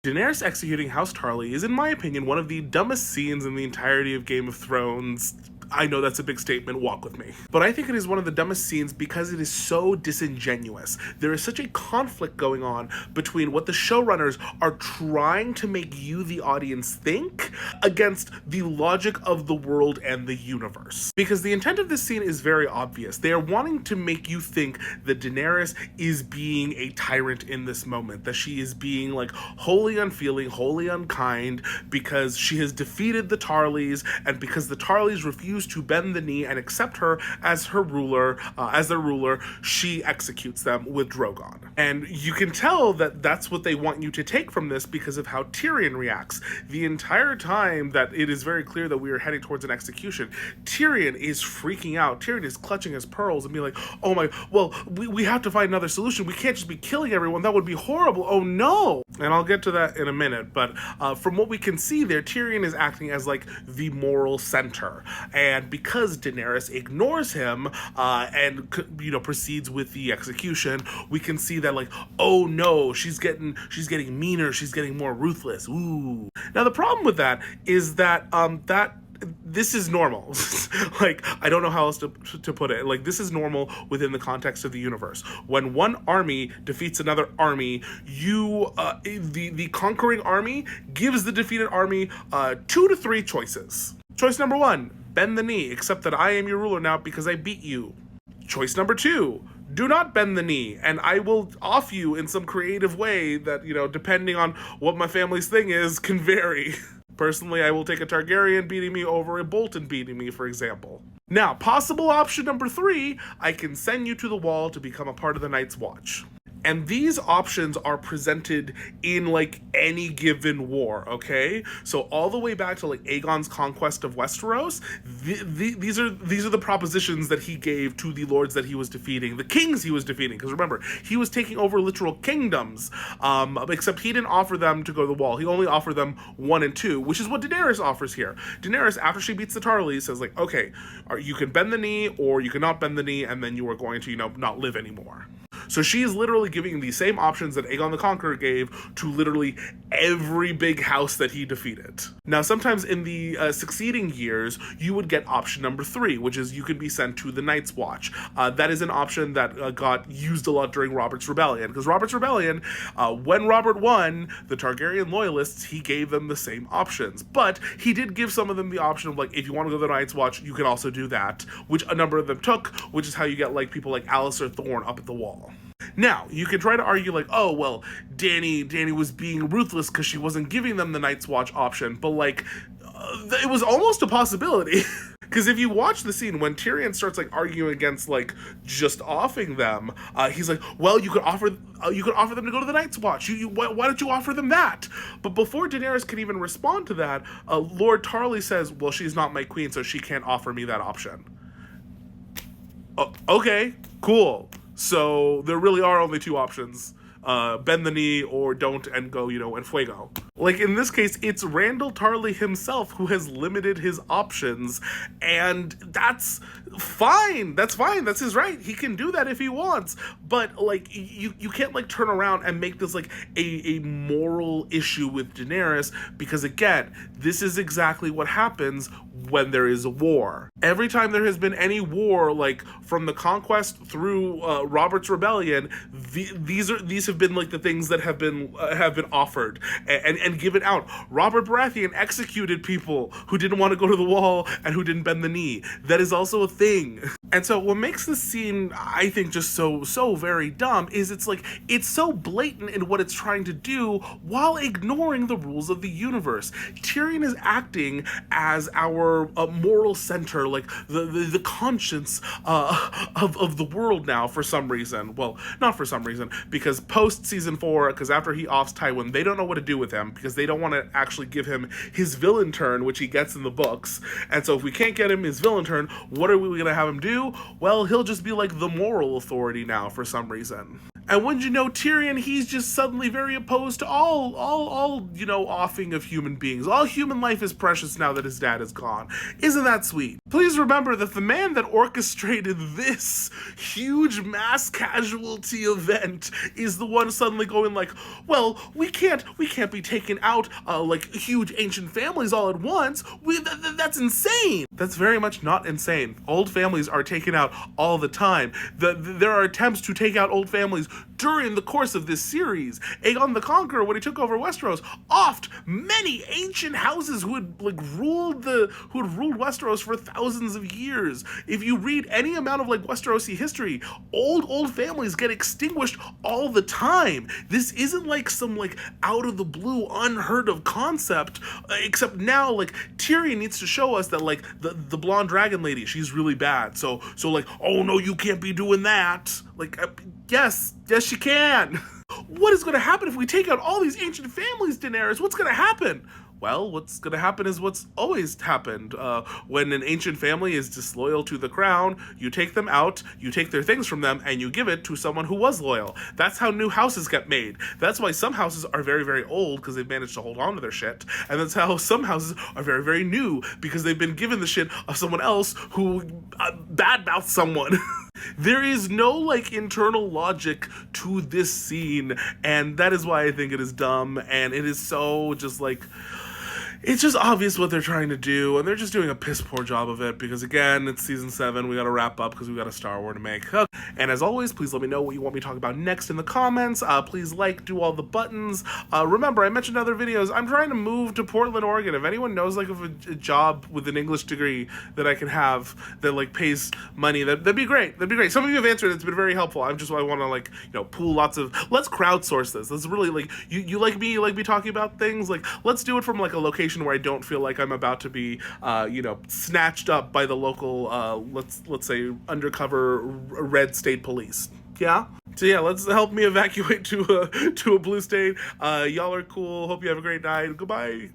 Daenerys executing House Tarly is, in my opinion, one of the dumbest scenes in the entirety of Game of Thrones. I know that's a big statement, walk with me. But I think it is one of the dumbest scenes because it is so disingenuous. There is such a conflict going on between what the showrunners are trying to make you, the audience, think against the logic of the world and the universe. Because the intent of this scene is very obvious. They are wanting to make you think that Daenerys is being a tyrant in this moment, that she is being like wholly unfeeling, wholly unkind, because she has defeated the Tarlys, and because the Tarlys refuse to bend the knee and accept her as her ruler, as their ruler, she executes them with Drogon. And you can tell that that's what they want you to take from this because of how Tyrion reacts. The entire time that it is very clear that we are heading towards an execution, Tyrion is freaking out. Tyrion is clutching his pearls and being like, oh my, well, we have to find another solution. We can't just be killing everyone. That would be horrible. Oh no. And I'll get to that in a minute. But from what we can see there, Tyrion is acting as like the moral center. And because Daenerys ignores him and proceeds with the execution, we can see that like, oh no, she's getting meaner, she's getting more ruthless. Ooh. Now the problem with that is that this is normal. Like, I don't know how else to put it. Like, this is normal within the context of the universe. When one army defeats another army, the conquering army gives the defeated army 2 to 3 choices. Choice number 1, bend the knee, accept that I am your ruler now because I beat you. Choice number 2, do not bend the knee, and I will off you in some creative way that, depending on what my family's thing is, can vary. Personally, I will take a Targaryen beating me over a Bolton beating me, for example. Now, possible option number 3, I can send you to the wall to become a part of the Night's Watch. And these options are presented in like any given war, okay? So all the way back to like Aegon's conquest of Westeros, these are the propositions that he gave to the lords that he was defeating, the kings he was defeating. Because remember, he was taking over literal kingdoms, except he didn't offer them to go to the wall. He only offered them 1 and 2, which is what Daenerys offers here. Daenerys, after she beats the Tarlys, says like, okay, you can bend the knee or you cannot bend the knee, and then you are going to, not live anymore. So she is literally giving the same options that Aegon the Conqueror gave to literally every big house that he defeated. Now, sometimes in the succeeding years, you would get option number 3, which is you could be sent to the Night's Watch. That is an option that got used a lot during Robert's Rebellion, because Robert's Rebellion, when Robert won, the Targaryen loyalists, he gave them the same options. But he did give some of them the option of, like, if you want to go to the Night's Watch, you can also do that, which a number of them took, which is how you get, like, people like Alliser Thorne up at the wall. Now, you can try to argue like, oh, well, Dany was being ruthless because she wasn't giving them the Night's Watch option, but like, it was almost a possibility. Because if you watch the scene, when Tyrion starts like arguing against like just offing them, he's like, well, you could offer them to go to the Night's Watch. Why don't you offer them that? But before Daenerys can even respond to that, Lord Tarly says, well, she's not my queen, so she can't offer me that option. Okay, cool. So there really are only 2 options. Bend the knee or don't and go, en fuego. Like in this case, it's Randall Tarly himself who has limited his options, and that's fine. That's fine. That's his right. He can do that if he wants. But like you can't like turn around and make this like a moral issue with Daenerys, because again, this is exactly what happens when there is a war. Every time there has been any war, like from the conquest through Robert's Rebellion, these have been like the things that have been offered and given out. Robert Baratheon executed people who didn't want to go to the wall and who didn't bend the knee. That is also a thing. And so what makes this scene, I think, just so very dumb is it's so blatant in what it's trying to do while ignoring the rules of the universe. Tyrion is acting as our moral center, like the conscience of the world now for some reason. Well, not for some reason, because post season 4, because after he offs Tywin, they don't know what to do with him because they don't want to actually give him his villain turn, which he gets in the books. And so if we can't get him his villain turn, what are we going to have him do? Well, he'll just be like the moral authority now for some reason. And wouldn't you know, Tyrion, he's just suddenly very opposed to all, offing of human beings. All human life is precious now that his dad is gone. Isn't that sweet? Please remember that the man that orchestrated this huge mass casualty event is the one suddenly going like, well, we can't be taking out like huge ancient families all at once. That's insane. That's very much not insane. Old families are taken out all the time. There are attempts to take out old families during the course of this series. Aegon the Conqueror, when he took over Westeros, offed many ancient houses who had ruled Westeros for thousands of years. If you read any amount of Westerosi history, old families get extinguished all the time. This isn't some out of the blue, unheard of concept. Except now, Tyrion needs to show us that the blonde dragon lady, she's really bad. So oh no, you can't be doing that. Yes, she can. What is going to happen if we take out all these ancient families, Daenerys? What's going to happen? Well, what's going to happen is what's always happened. When an ancient family is disloyal to the crown, you take them out, you take their things from them, and you give it to someone who was loyal. That's how new houses get made. That's why some houses are very, very old, because they've managed to hold on to their shit. And that's how some houses are very, very new, because they've been given the shit of someone else who badmouthed someone. There is no internal logic to this scene, and that is why I think it is dumb, and it is so just it's just obvious what they're trying to do, and they're just doing a piss poor job of it, because again, it's season 7, we gotta wrap up because we got a Star Wars to make. And as always, please let me know what you want me to talk about next in the comments. Please do all the buttons. Remember, I mentioned in other videos, I'm trying to move to Portland, Oregon. If anyone knows of a job with an English degree that I can have that pays money, that'd be great. That'd be great. Some of you have answered, it's been very helpful. I want to pool let's crowdsource this. Let's really you like me talking about things, let's do it from a location where I don't feel like I'm about to be snatched up by the local let's say undercover red state police. Yeah? So yeah, let's help me evacuate to a blue state. Y'all are cool. Hope you have a great night. Goodbye.